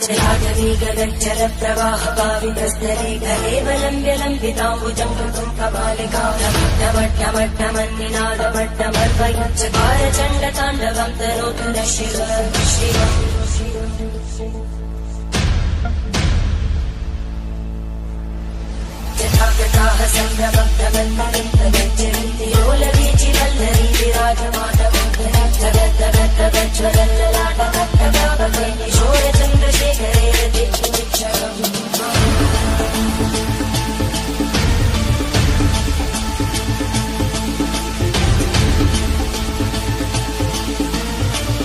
जलागवीगगज्जल प्रवाह पावितस्तरे कलेवलम्ब्य लम्बिताम्बुजं कृतं कपालिका डमट्टमट्टमन्निनादमट्टमर्वयुच्चकार चण्डताण्डवं तनोतु न शिव यथा गताः सम्भ्रमब्धमन्